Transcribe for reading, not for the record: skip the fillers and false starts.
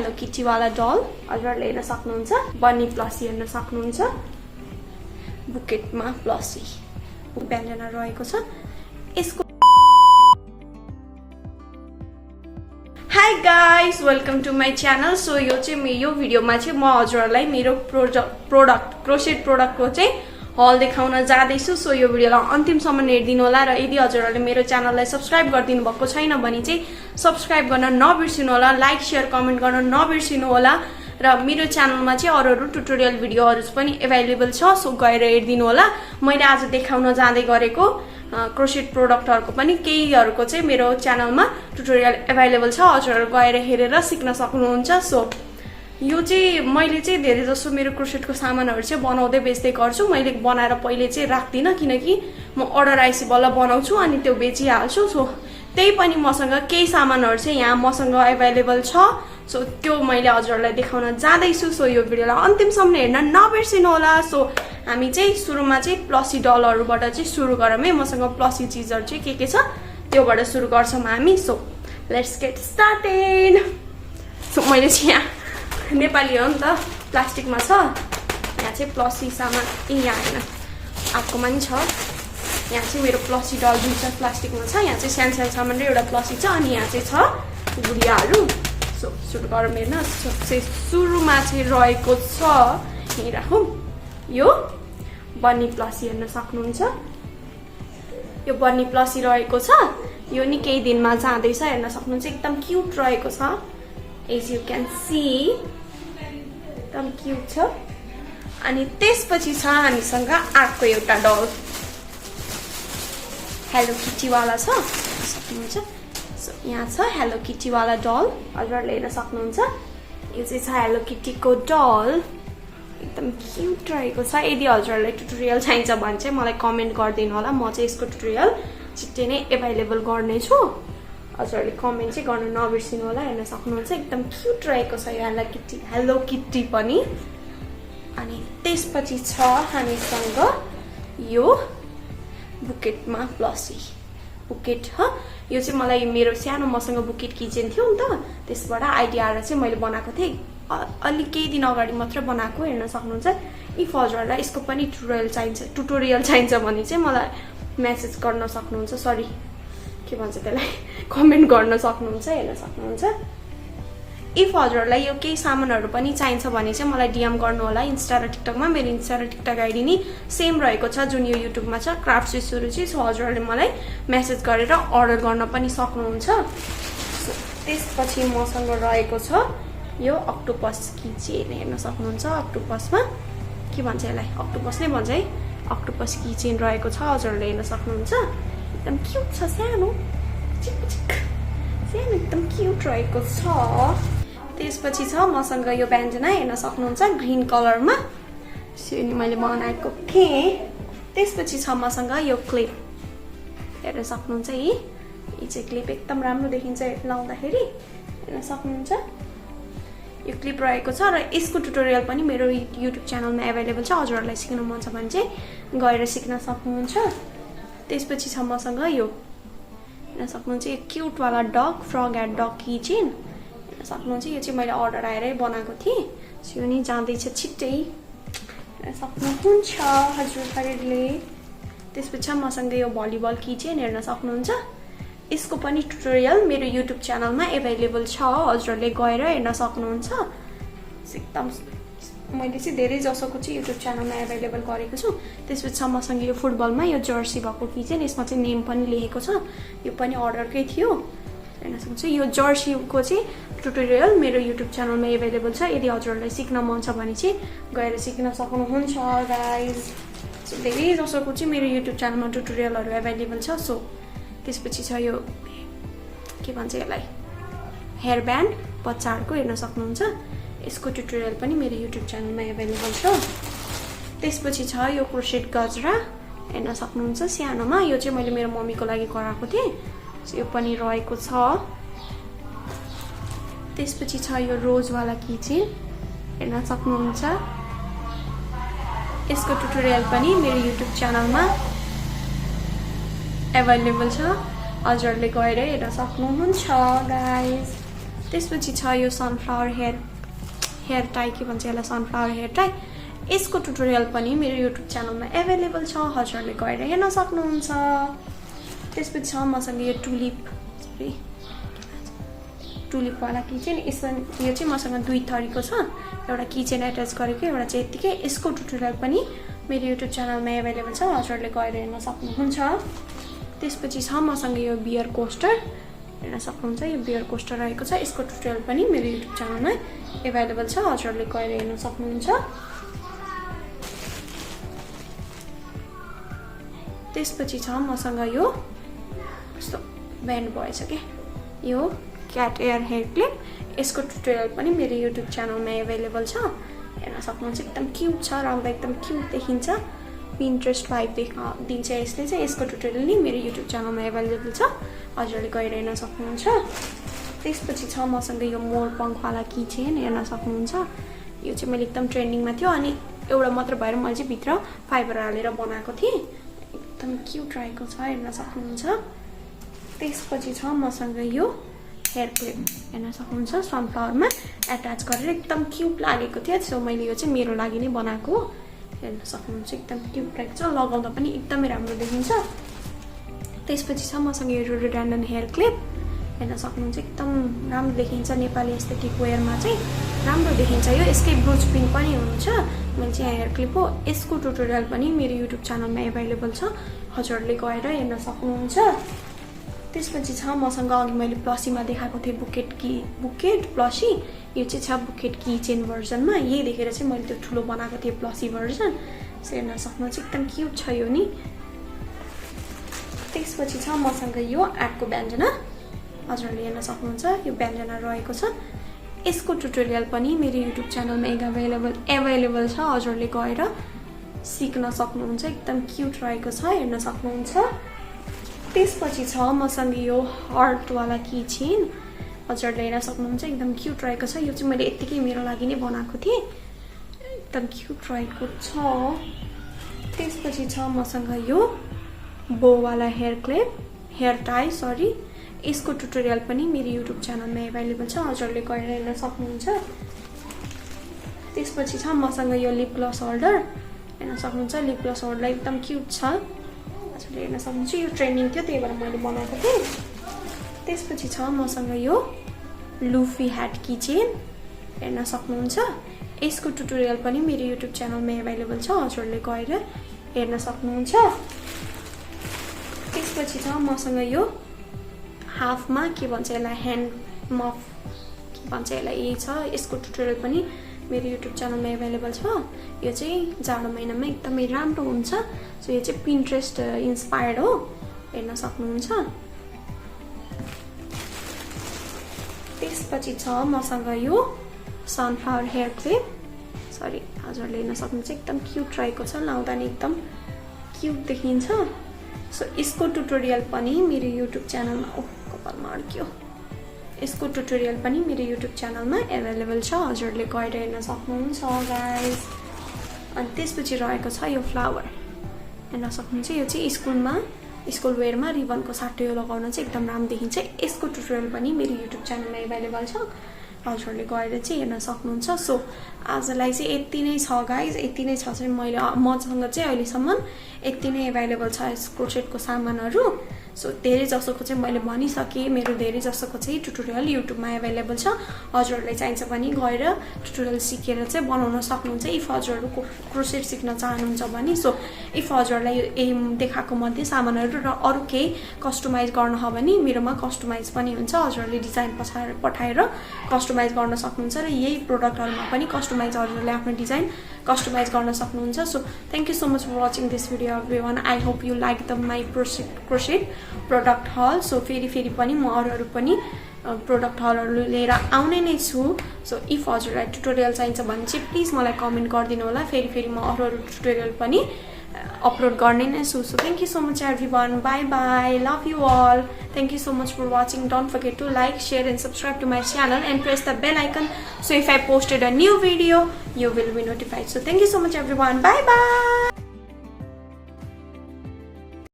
hello किटी वाला डल हजुरले हेर्न सक्नुहुन्छ बनी प्लसी हेर्न सक्नुहुन्छ बुकेटमा प्लसी व्यञ्जना रहेको छ यसको hi guys welcome to my channel so यो भिडियोमा चाहिँ म हजुरलाई मेरो प्रोडक्ट क्रोसेट प्रोडक्टको चाहिँ हल देखाउन जाँदैछु सो यो भिडियोलाई अन्तिमसम्म हेरिदिनु होला र यदि हजुरहरूले मेरो च्यानललाई सब्स्क्राइब गरिदिनु भएको छैन भने चाहिँ सब्स्क्राइब गर्न नबिर्सिनु होला लाइक शेयर कमेन्ट गर्न नबिर्सिनु होला र मेरो च्यानलमा चाहिँ अरू ट्युटोरियल भिडियोहरु पनि अवेलेबल छ सो गएर हेरिदिनु होला मैले आज देखाउन जाँदै गरेको क्रोसेट प्रोडक्टहरुको पनि केहीहरुको चाहिँ मेरो च्यानलमा ट्युटोरियल अवेलेबल छ हजुरहरु गएर हेरेर सिक्न सक्नुहुन्छ सो यो चाहिँ मैले चाहिँ धेरै जसो मेरो क्रोसेटको सामानहरु चाहिँ बनाउँदै बेच्दै गर्छु मैले बनाएर पहिले चाहिँ राख्दिन किनकि म अर्डर आइसि बल्ल बनाउँछु अनि त्यो बेचिहाल्छु सो त्यही पनि मसँग केही सामानहरु चाहिँ यहाँ मसँग अवेलेबल छ सो त्यो मैले हजुरलाई देखाउन जाँदैछु सो यो भिडियोलाई अन्तिमसम्म हेर्न नबिर्सिनु होला सो हामी चाहिँ सुरुमा चाहिँ प्लसी डलहरुबाट चाहिँ सुरु गरौँ है मसँग प्लसी चीजहरु चाहिँ के छ त्योबाट सुरु गर्छौं हामी so let's get started so मैले चाहिँ यहाँ नेपाली हो नि त प्लास्टिकमा छ यहाँ चाहिँ प्लसी सामान यहाँ हैन आफकोमा नि छ यहाँ चाहिँ मेरो प्लसी डल दुईटा प्लास्टिकमा छ यहाँ चाहिँ सानो सानो सामान र एउटा प्लसी छ अनि यहाँ चाहिँ छ गुडियाहरु सो सुरु गरौँ हेर्न सुरुमा चाहिँ रहेको छ यही राखौँ यो बनी प्लसी हेर्न सक्नुहुन्छ यो बनी प्लसी रहेको छ यो नि केही दिनमा जाँदैछ हेर्न सक्नुहुन्छ एकदम क्यूट रहेको छ as you can see एकदम क्यूट छ अनि त्यसपछि छ हामीसँग अर्को एउटा डल हेलो किटी वाला छ सक्नुहुन्छ सो यहाँ छ हेलो किटी वाला डल हजुरले हेर्न सक्नुहुन्छ यो चाहिँ छ हेलो किटी को डल एकदम क्यूट रहेको छ यदि हजुरलाई ट्युटोरियल चाहिन्छ भने चाहिँ मलाई कमेन्ट गरिदिनु होला म चाहिँ यसको ट्युटोरियल छिट्टै नै अवेलेबल गर्ने छु हजुरले कमेन्ट चाहिँ गर्न नबिर्सिनु होला हेर्न सक्नुहुन्छ एकदम क्यूट रहेको छ यो हेलो किटी पनि अनि त्यसपछि छ हामीसँग यो बुकेटमा प्लसी बुकेट यो चाहिँ मलाई मेरो सानो मसँग बुकेट किचन थियो नि त त्यसबाट आइडिया आएर चाहिँ मैले बनाएको थिएँ अलि केही दिन अगाडि मात्र बनाएको हेर्न सक्नुहुन्छ इफ हजुरलाई यसको पनि ट्युटोरियल चाहिन्छ भने चाहिँ मलाई मेसेज गर्न सक्नुहुन्छ सरी के भन्छ त्यसलाई कमेन्ट गर्न सक्नुहुन्छ हेर्न सक्नुहुन्छ इफ हजुरलाई यो केही सामानहरु पनि चाहिन्छ भने चाहिँ मलाई डीएम गर्नु होला इन्स्टा र टिकटकमा मेरो इन्स्टा र टिकटक आइडी नि सेम रहेको छ जुन यो युट्युबमा छ क्राफ्ट सुरुचि सो हजुरले मलाई मेसेज गरेर अर्डर गर्न पनि सक्नुहुन्छ सो त्यसपछि मसँग रहेको छ यो अक्टोपस किचेन हेर्न सक्नुहुन्छ अक्टोपसमा के भन्छ यसलाई अक्टोपस नै भन्छ है अक्टोपस किचेन रहेको छ हजुरले हेर्न सक्नुहुन्छ एकदम क्यूट छ सानो सानो एकदम क्यूट रहेको छ त्यसपछि छ मसँग यो व्यञ्जना हेर्न सक्नुहुन्छ ग्रीन कलरमा सो नि मैले बनाएको थिएँ त्यसपछि छ मसँग यो क्लिप हेर्न सक्नुहुन्छ यी चाहिँ क्लिप एकदम राम्रो देखिन्छ लाउँदाखेरि हेर्न सक्नुहुन्छ यो क्लिप रहेको छ र यसको ट्युटोरियल पनि मेरो युट्युब च्यानलमा अवेलेबल छ हजुरहरूलाई सिक्न मन छ भने चाहिँ गएर सिक्न सक्नुहुन्छ त्यसपछि छ मसँग यो हेर्न सक्नुहुन्छ यो क्यूट वाला डग फ्रग एन्ड डग किचेन हेर्न सक्नुहुन्छ यो चाहिँ मैले अर्डर आएरै बनाएको थिएँ सो यो नि जाँदैछ छिट्टै हेर्न सक्नुहुन्छ हजुरहरूले त्यसपछि छ मसँग यो भलिबल किचेन हेर्न सक्नुहुन्छ यसको पनि ट्युटोरियल मेरो युट्युब च्यानलमा अवेलेबल छ हजुरहरूले गएर हेर्न सक्नुहुन्छ एकदम मैले चाहिँ धेरै जसोको चाहिँ युट्युब च्यानलमा अवेलेबल गरेको छु त्यसपछि छ मसँग यो फुटबलमा यो जर्सी भएको किचेन यसमा चाहिँ नेम पनि लेखेको छ यो पनि अर्डरकै थियो हेर्न सक्नुहुन्छ यो जर्सीको चाहिँ ट्युटोरियल मेरो युट्युब च्यानलमा अवेलेबल छ यदि हजुरहरूलाई सिक्न मन छ भने चाहिँ गएर सिक्न सक्नुहुन्छ गाइज सो धेरै जसोको चाहिँ मेरो युट्युब च्यानलमा ट्युटोरियलहरु अवेलेबल छ सो त्यसपछि छ यो के भन्छ यसलाई हेयर ब्यान्ड पचाडको हेर्न सक्नुहुन्छ यसको ट्युटोरियल पनि मेरो युट्युब च्यानलमा अवेलेबल छ त्यसपछि छ यो क्रोसेट गजरा हेर्न सक्नुहुन्छ सानोमा यो चाहिँ मैले मेरो मम्मीको लागि गराएको थिएँ सो यो पनि रहेको छ त्यसपछि छ यो रोज वाला किचेन हेर्न सक्नुहुन्छ यसको ट्युटोरियल पनि मेरो युट्युब च्यानलमा अवेलेबल छ हजुरले गएर हेर्न सक्नुहुन्छ गाइस त्यसपछि छ यो सनफ्लावर हेयर टाई के भन्छ यसलाई सनफ्लावर हेयर टाई यसको ट्युटोरियल पनि मेरो युट्युब च्यानलमा एभाइलेबल छ हजुरहरूले गएर हेर्न सक्नुहुन्छ त्यसपछि छ मसँग यो टुलिप वाला किचेन यसमा यो चाहिँ मसँग दुई थरीको छ एउटा किचेन एट्याच गरेको एउटा चाहिँ यतिकै यसको ट्युटोरियल पनि मेरो युट्युब च्यानलमा एभाइलेबल छ हजुरहरूले गएर हेर्न सक्नुहुन्छ त्यसपछि छ मसँग यो बियर कोस्टर हेर्न सक्नुहुन्छ यो बियर कोस्टर रहेको छ यसको ट्युटोरियल पनि मेरो युट्युब च्यानलमा एभाइलेबल छ हजुरहरूले गएर हेर्न सक्नुहुन्छ त्यसपछि छ मसँग यो यस्तो ब्यान्ड भएछ के यो क्याट एयर हेयर क्लिप यसको ट्युटोरियल पनि मेरो युट्युब च्यानलमा एभाइलेबल छ हेर्न सक्नुहुन्छ एकदम क्युट छ र एकदम क्युट देखिन्छ पिन्ट्रेस्ट भाइब दिन्छ यसले चाहिँ यसको ट्युटोरियल नि मेरो युट्युब च्यानलमा एभाइलेबल छ हजुरहरूले गएर हेर्न सक्नुहुन्छ त्यसपछि छ मसँग यो मोर पङ्खवाला किचेन हेर्न सक्नुहुन्छ यो चाहिँ मैले एकदम ट्रेन्डिङमा थियो अनि एउटा मात्र भएर मैले चाहिँ भित्र फाइबर हालेर बनाएको थिएँ एकदम क्युट रहेको छ हेर्न सक्नुहुन्छ त्यसपछि छ मसँग यो हेयर क्लिप हेर्न सक्नुहुन्छ सनफ्लावरमा एट्याच गरेर एकदम क्युट लागेको थियो सो मैले यो चाहिँ मेरो लागि नै बनाएको हेर्न सक्नुहुन्छ एकदम क्युट रहेको छ लगाउँदा पनि एकदमै राम्रो देखिन्छ त्यसपछि छ मसँग यो रोडोडेन्ड्रन हेयर क्लिप हेर्न सक्नुहुन्छ एकदम राम्रो देखिन्छ नेपाली एस्थेटिक वेयरमा चाहिँ राम्रो देखिन्छ यो यसकै ब्रोच पिन पनि हुन्छ मैले चाहिँ हेयर क्लिप हो यसको ट्युटोरियल पनि मेरो युट्युब च्यानलमा एभाइलेबल छ हजुरहरूले गएर हेर्न सक्नुहुन्छ त्यसपछि छ मसँग अघि मैले प्लसीमा देखाएको थिएँ बुकेट प्लसी यो चाहिँ छ बुकेट किचेन भर्जनमा यही देखेर चाहिँ मैले त्यो ठुलो बनाएको थिएँ प्लसी भर्जन हेर्न सक्नुहुन्छ एकदम क्युट छ यो नि त्यसपछि छ मसँग यो आँटको व्यञ्जना हजुरहरूले हेर्न सक्नुहुन्छ यो व्यञ्जना रहेको छ यसको ट्युटोरियल पनि मेरो युट्युब च्यानलमा एभाइलेबल छ हजुरहरूले गएर सिक्न सक्नुहुन्छ एकदम क्युट रहेको छ हेर्न सक्नुहुन्छ त्यसपछि छ मसँग यो हार्टवाला किचेन हजुरहरूले हेर्न सक्नुहुन्छ एकदम क्युट रहेको छ यो चाहिँ मैले यत्तिकै मेरो लागि नै बनाएको थिएँ एकदम क्युट रहेको छ त्यसपछि छ मसँग यो बोवाला हेयर टाई सरी यसको ट्युटोरियल पनि मेरो युट्युब च्यानलमा एभाइलेबल छ हजुरहरूले गएर हेर्न सक्नुहुन्छ त्यसपछि छ मसँग यो लिप ग्लस होल्डर हेर्न सक्नुहुन्छ लिप ग्लस होल्डर एकदम क्युट छ हजुरले हेर्न सक्नुहुन्छ यो ट्रेन्डिङ थियो त्यही भएर मैले बनाएको थिएँ त्यसपछि छ मसँग यो लुफी ह्याट किचेन हेर्न सक्नुहुन्छ यसको ट्युटोरियल पनि मेरो युट्युब च्यानलमा एभाइलेबल छ हजुरहरूले गएर हेर्न सक्नुहुन्छ त्यसपछि छ मसँग यो हाफमा के भन्छ यसलाई ह्यान्ड मफ के भन्छ यसलाई यही छ यसको ट्युटोरियल पनि मेरो युट्युब च्यानलमा एभाइलेबल छ यो चाहिँ जाडो महिनामा एकदमै राम्रो हुन्छ सो यो चाहिँ पिन्ट्रेस्ट इन्स्पायर्ड हो हेर्न सक्नुहुन्छ त्यसपछि छ मसँग यो सनफ्लावर हेयर क्लिप सरी हजुरले हेर्न सक्नुहुन्छ एकदम क्युट रहेको छ लाउँदा नि एकदम क्युट देखिन्छ सो यसको ट्युटोरियल पनि मेरो युट्युब च्यानलमा कपालमा अड्क्यो यसको ट्युटोरियल पनि मेरो युट्युब च्यानलमा एभाइलेबल छ हजुरहरूले गएर हेर्न सक्नुहुन्छ गाइस अनि त्यसपछि रहेको छ यो फ्लावर हेर्न सक्नुहुन्छ यो चाहिँ स्कुल वेयरमा रिबनको साटो यो लगाउन चाहिँ एकदम राम्रो देखिन्छ यसको ट्युटोरियल पनि मेरो युट्युब च्यानलमा एभाइलेबल छ हजुरहरूले गएर चाहिँ हेर्न सक्नुहुन्छ सो आजलाई चाहिँ यति नै छ गाइज यति नै छ चाहिँ मसँग चाहिँ अहिलेसम्म यति नै एभाइलेबल छ क्रोचेटको सामानहरू सो धेरै जसोको चाहिँ मैले भनिसकेँ मेरो धेरै जसोको चाहिँ ट्युटोरियल युट्युबमा एभाइलेबल छ हजुरहरूलाई चाहिन्छ भने गएर ट्युटोरियल सिकेर चाहिँ बनाउन सक्नुहुन्छ इफ हजुरहरू क्रोसेट सिक्न चाहनुहुन्छ भने सो इफ हजुरहरूलाई यही देखाएको मध्ये सामानहरू र अरू केही कस्टमाइज गर्न हो भने मेरोमा कस्टमाइज पनि हुन्छ हजुरहरूले डिजाइन पठाएर कस्टमाइज गर्न सक्नुहुन्छ र यही प्रोडक्टहरूमा पनि कस्टमाइज हजुरहरूले आफ्नो डिजाइन कस्टमाइज गर्न सक्नुहुन्छ so thank you so much for watching this video everyone I hope you like the my crochet product haul so फेरि पनि म अरू पनि प्रोडक्ट हलहरू लिएर आउने नै छु सो इफ हजुरलाई ट्युटोरियल चाहिन्छ भने चाहिँ प्लिज मलाई कमेन्ट गरिदिनु होला फेरि म अरू ट्युटोरियल पनि अपलोड गर्ने नै छु so thank you so much everyone bye bye love you all thank you so much for watching don't forget to like share and subscribe to my channel and press the bell icon so if I posted a new video you will be notified so thank you so much everyone bye bye